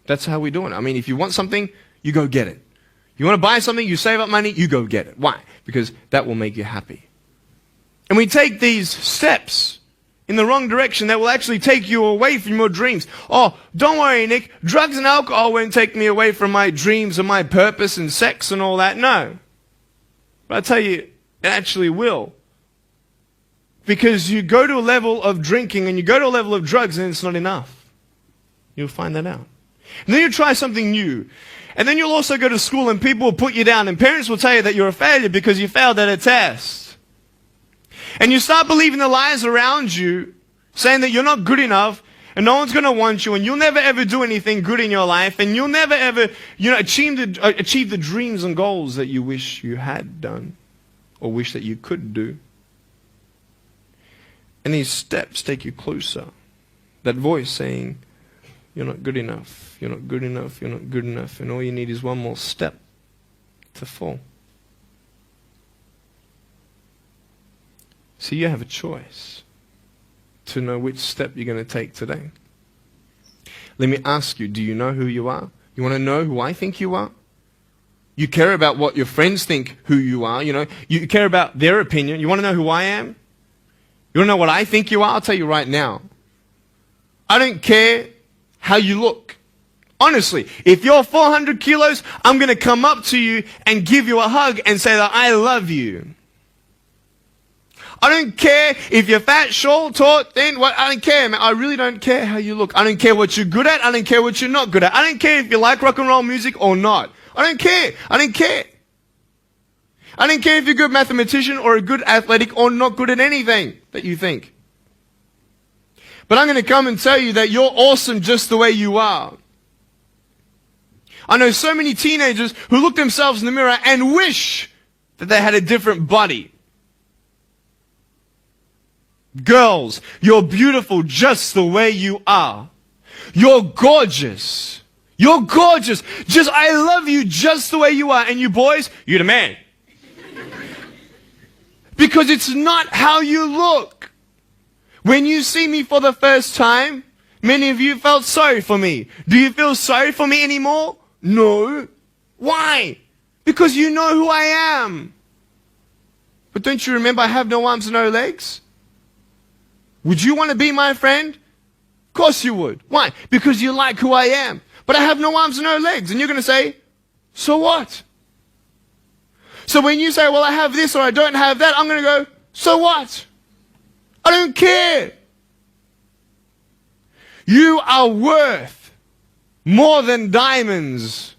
That's how we do it. I mean, if you want something, you go get it. You want to buy something, you save up money, you go get it. Why? Because that will make you happy. And we take these steps in the wrong direction that will actually take you away from your dreams. Oh, don't worry, Nick. Drugs and alcohol won't take me away from my dreams and my purpose and sex and all that. No. But I tell you, it actually will. Because you go to a level of drinking and you go to a level of drugs and it's not enough. You'll find that out. And then you try something new. And then you'll also go to school and people will put you down and parents will tell you that you're a failure because you failed at a test. And you start believing the lies around you, saying that you're not good enough and no one's going to want you and you'll never ever do anything good in your life and you'll never ever, achieve the dreams and goals that you wish you had done or wish that you could do. And these steps take you closer. That voice saying, you're not good enough, you're not good enough, you're not good enough, and all you need is one more step to fall. So you have a choice to know which step you're going to take today. Let me ask you, do you know who you are? You want to know who I think you are? You care about what your friends think who you are, You care about their opinion. You want to know who I am? You want to know what I think you are? I'll tell you right now. I don't care how you look. Honestly, if you're 400 kilos, I'm going to come up to you and give you a hug and say that I love you. I don't care if you're fat, short, tall, thin, I don't care, man. I really don't care how you look. I don't care what you're good at. I don't care what you're not good at. I don't care if you like rock and roll music or not. I don't care. I don't care. I don't care if you're a good mathematician or a good athletic or not good at anything that you think. But I'm going to come and tell you that you're awesome just the way you are. I know so many teenagers who look themselves in the mirror and wish that they had a different body. Girls, you're beautiful just the way you are. You're gorgeous. You're gorgeous. I love you just the way you are. And you boys, you're the man. Because it's not how you look. When you see me for the first time, many of you felt sorry for me. Do you feel sorry for me anymore? No. Why? Because you know who I am. But don't you remember I have no arms and no legs? Would you want to be my friend? Of course you would. Why? Because you like who I am. But I have no arms and no legs. And you're going to say, so what? So when you say, well, I have this or I don't have that, I'm going to go, so what? I don't care. You are worth more than diamonds.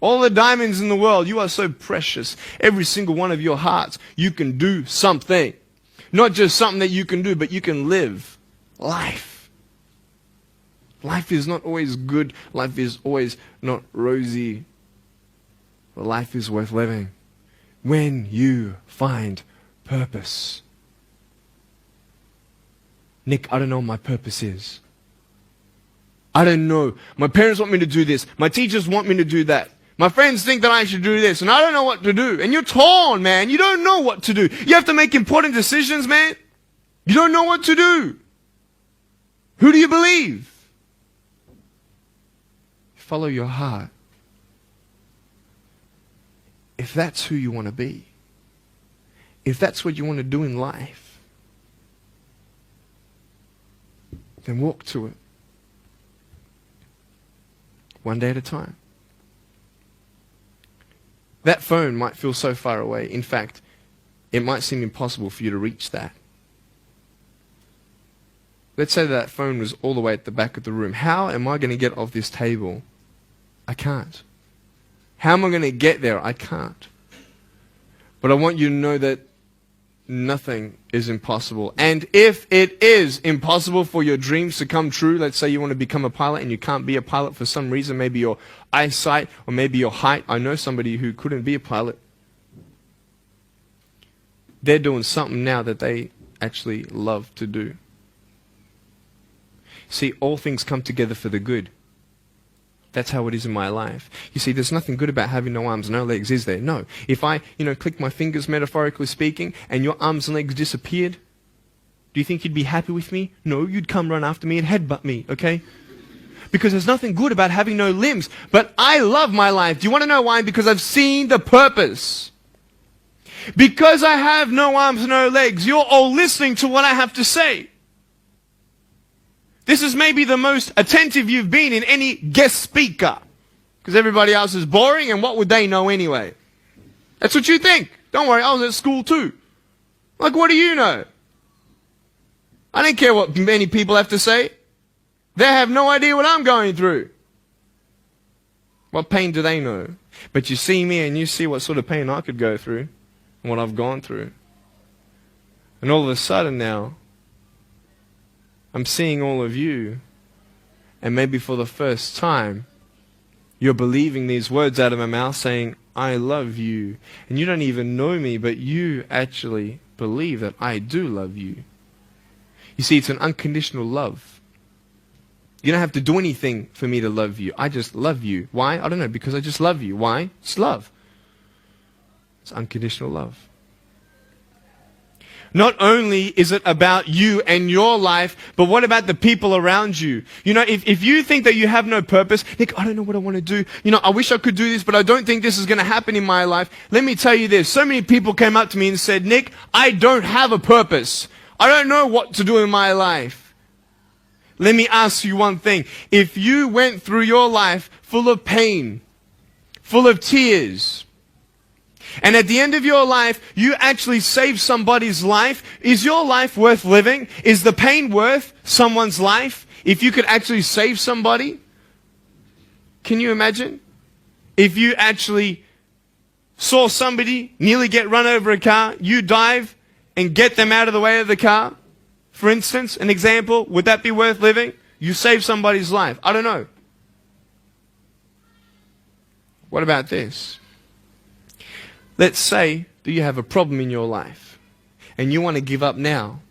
All the diamonds in the world, you are so precious. Every single one of your hearts, you can do something. Not just something that you can do, but you can live life. Life is not always good. Life is always not rosy. But life is worth living when you find purpose. Nick, I don't know what my purpose is. I don't know. My parents want me to do this. My teachers want me to do that. My friends think that I should do this, and I don't know what to do. And you're torn, man. You don't know what to do. You have to make important decisions, man. You don't know what to do. Who do you believe? Follow your heart. If that's who you want to be, if that's what you want to do in life, then walk to it. One day at a time. That phone might feel so far away. In fact, it might seem impossible for you to reach that. Let's say that phone was all the way at the back of the room. How am I going to get off this table? I can't. How am I going to get there? I can't. But I want you to know that nothing is impossible. And if it is impossible for your dreams to come true, let's say you want to become a pilot and you can't be a pilot for some reason, maybe your eyesight or maybe your height. I know somebody who couldn't be a pilot. They're doing something now that they actually love to do. See, all things come together for the good. That's how it is in my life. You see, there's nothing good about having no arms, no legs, is there? No. If I, click my fingers, metaphorically speaking, and your arms and legs disappeared, do you think you'd be happy with me? No, you'd come run after me and headbutt me, okay? because there's nothing good about having no limbs. But I love my life. Do you want to know why? Because I've seen the purpose. Because I have no arms, no legs, you're all listening to what I have to say. This is maybe the most attentive you've been in any guest speaker. Because everybody else is boring, and what would they know anyway? That's what you think. Don't worry, I was at school too. Like, what do you know? I don't care what many people have to say. They have no idea what I'm going through. What pain do they know? But you see me and you see what sort of pain I could go through and what I've gone through. And all of a sudden now, I'm seeing all of you, and maybe for the first time, you're believing these words out of my mouth saying, I love you. And you don't even know me, but you actually believe that I do love you. You see, it's an unconditional love. You don't have to do anything for me to love you. I just love you. Why? I don't know, because I just love you. Why? It's love. It's unconditional love. Not only is it about you and your life, but what about the people around you? You know, if you think that you have no purpose, Nick, I don't know what I want to do. You know, I wish I could do this, but I don't think this is going to happen in my life. Let me tell you this. So many people came up to me and said, Nick, I don't have a purpose. I don't know what to do in my life. Let me ask you one thing. If you went through your life full of pain, full of tears, and at the end of your life, you actually saved somebody's life, is your life worth living? Is the pain worth someone's life? If you could actually save somebody? Can you imagine? If you actually saw somebody nearly get run over a car, you dive and get them out of the way of the car, for instance, an example, would that be worth living? You saved somebody's life. I don't know. What about this? Let's say that you have a problem in your life and you want to give up now.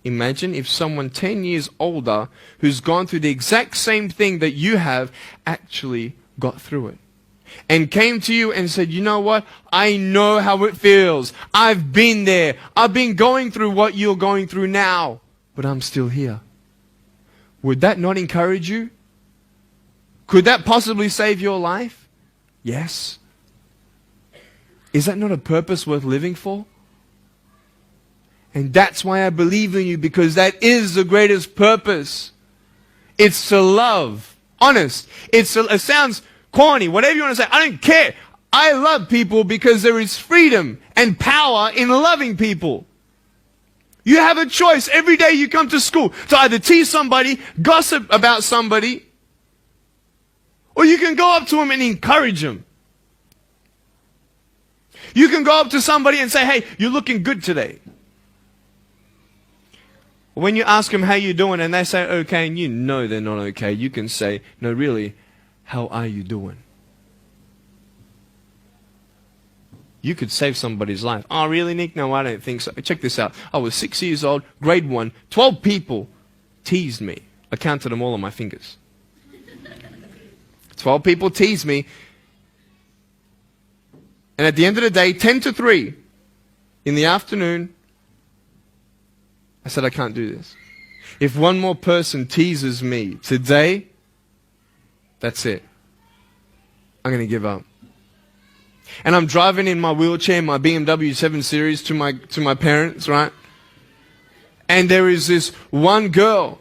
Imagine if someone 10 years older who's gone through the exact same thing that you have actually got through it and came to you and said, you know what? I know how it feels. I've been there. I've been going through what you're going through now, but I'm still here. Would that not encourage you? Could that possibly save your life? Yes. Is that not a purpose worth living for? And that's why I believe in you, because that is the greatest purpose. It's to love. Honest. It sounds corny, whatever you want to say. I don't care. I love people because there is freedom and power in loving people. You have a choice every day you come to school to either tease somebody, gossip about somebody, or you can go up to them and encourage them. You can go up to somebody and say, hey, you're looking good today. When you ask them how you doing and they say okay and you know they're not okay, you can say, no, really, how are you doing? You could save somebody's life. Oh, really, Nick? No, I don't think so. Check this out. I was 6 years old, grade 1. 12 people teased me. I counted them all on my fingers. 12 people teased me. And at the end of the day, 10 to 3 in the afternoon, I said, I can't do this. If one more person teases me today, that's it. I'm going to give up. And I'm driving in my wheelchair, my BMW 7 Series to my parents, right? And there is this one girl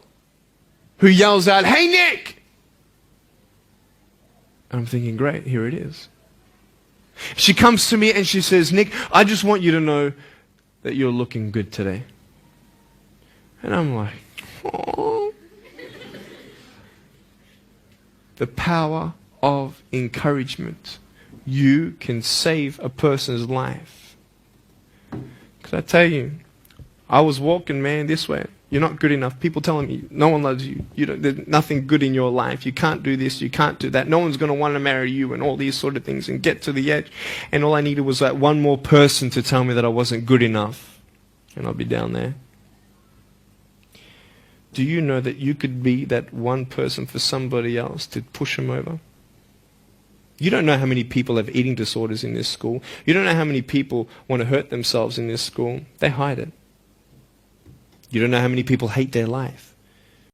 who yells out, hey, Nick! And I'm thinking, great, here it is. She comes to me and she says, Nick, I just want you to know that you're looking good today. And I'm like, oh. The power of encouragement. You can save a person's life. Because I tell you, I was walking, man, this way. You're not good enough. People telling me, no one loves you. There's nothing good in your life. You can't do this. You can't do that. No one's going to want to marry you and all these sort of things and get to the edge. And all I needed was that one more person to tell me that I wasn't good enough. And I'll be down there. Do you know that you could be that one person for somebody else to push them over? You don't know how many people have eating disorders in this school. You don't know how many people want to hurt themselves in this school. They hide it. You don't know how many people hate their life.